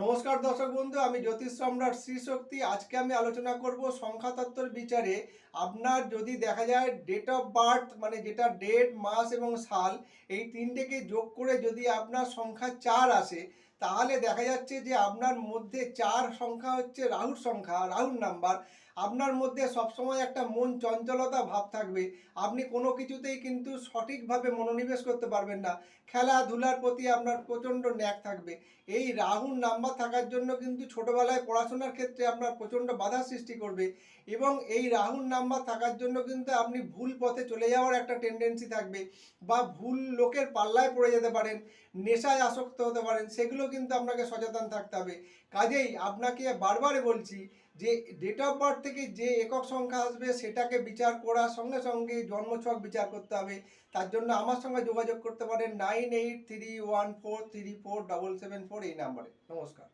নমস্কার দর্শক বন্ধু, আমি জ্যোতিষ সম্রাট শ্রী শক্তি। আজকে আমি আলোচনা করব সংখ্যাতত্ত্বের বিচারে আপনার যদি দেখা যায় ডেট অফ বার্থ মানে যেটা ডেট, মাস এবং সাল, এই তিনটেকে যোগ করে যদি আপনার সংখ্যা 4 আসে, তাহলে দেখা যাচ্ছে যে আপনার মধ্যে 4 সংখ্যা হচ্ছে রাহুর সংখ্যা, রাহুর নাম্বার। আপনার মধ্যে সবসময় একটা মন চঞ্চলতা ভাব থাকবে। আপনি কোনো কিছুতেই কিন্তু সঠিকভাবে মনোনিবেশ করতে পারবেন না। খেলাধুলার প্রতি আপনার প্রচণ্ড ন্যাক থাকবে। এই রাহুর নাম্বার থাকার জন্য কিন্তু ছোটবেলায় পড়াশোনার ক্ষেত্রে আপনার প্রচণ্ড বাধা সৃষ্টি করবে, এবং এই রাহুর নাম্বার থাকার জন্য কিন্তু আপনি ভুল পথে চলে যাওয়ার একটা টেন্ডেন্সি থাকবে, বা ভুল লোকের পাল্লায় পড়ে যেতে পারেন, নেশায় আসক্ত হতে পারেন। সেগুলো কিন্তু আপনাকে সচেতন থাকতে হবে। কাজেই আপনাকে বারবার বলছি যে ডেট অফ বার্থ থেকে যে একক সংখ্যা আসবে সেটাকে বিচার করার সঙ্গে সঙ্গে জন্মছক বিচার করতে হবে। তার জন্য আমার সঙ্গে যোগাযোগ করতে পারেন 9831434774 এই নাম্বারে। নমস্কার।